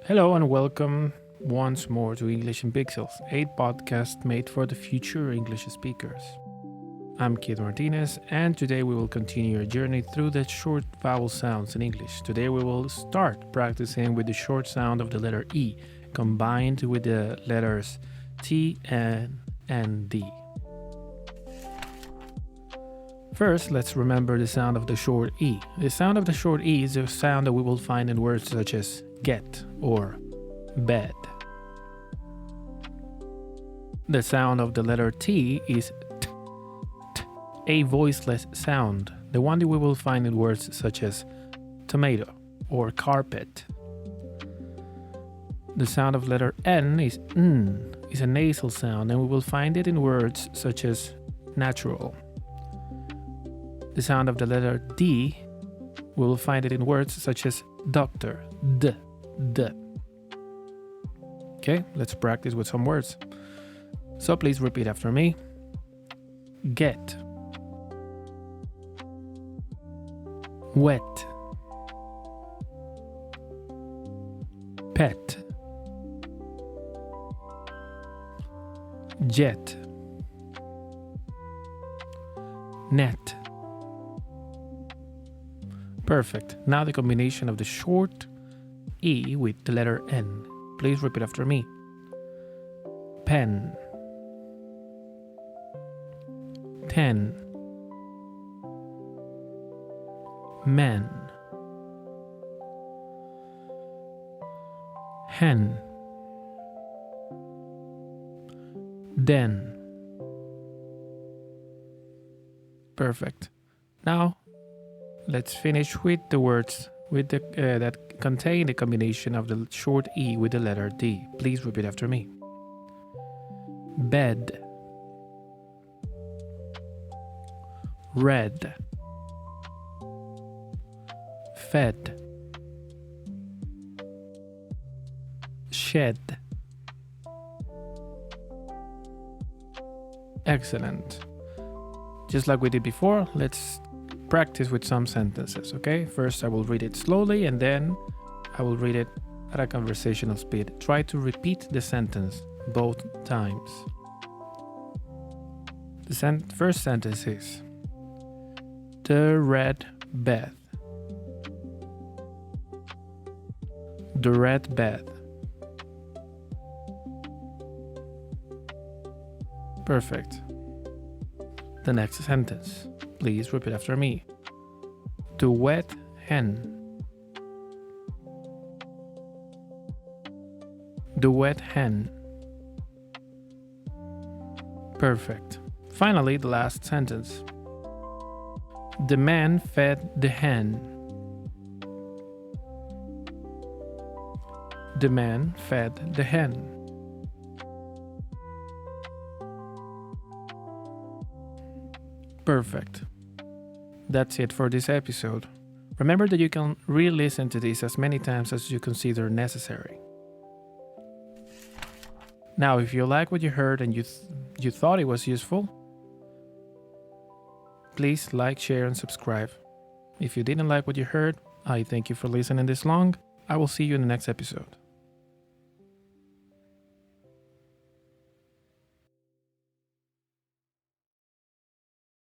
Hello and welcome once more to English in Pixels, a podcast made for the future English speakers. I'm Mr.Martinez, and today we will continue our journey through the short vowel sounds in English. Today we will start practicing with the short sound of the letter E, combined with the letters T, N, and D. First, let's remember the sound of the short E. The sound of the short E is a sound that we will find in words such as get or bed. The sound of the letter T is t, t, a voiceless sound, the one that we will find in words such as tomato or carpet. The sound of letter N is N, is a nasal sound, and we will find it in words such as natural. The sound of the letter D, we will find it in words such as doctor, d. Okay, let's practice with some words. So please repeat after me. Get. Wet. Pet. Jet. Net. Perfect. Now the combination of the short E with the letter N. Please repeat after me. Pen. Ten. Man. Hen. Den. Perfect. Now let's finish with the words with the that contain the combination of the short E with the letter D. Please repeat after me. Bed. Red. Fed. Shed. Excellent. Just like we did before, let's practice with some sentences, okay? First, I will read it slowly and then I will read it at a conversational speed. Try to repeat the sentence both times. The first sentence is the red bed. The red bed. Perfect. The next sentence. Please repeat after me. The wet hen. The wet hen. Perfect. Finally, the last sentence. The man fed the hen. The man fed the hen. Perfect. That's it for this episode. Remember that you can re-listen to this as many times as you consider necessary. Now, if you like what you heard and you thought it was useful, please like, share, and subscribe. If you didn't like what you heard, I thank you for listening this long. I will see you in the next episode.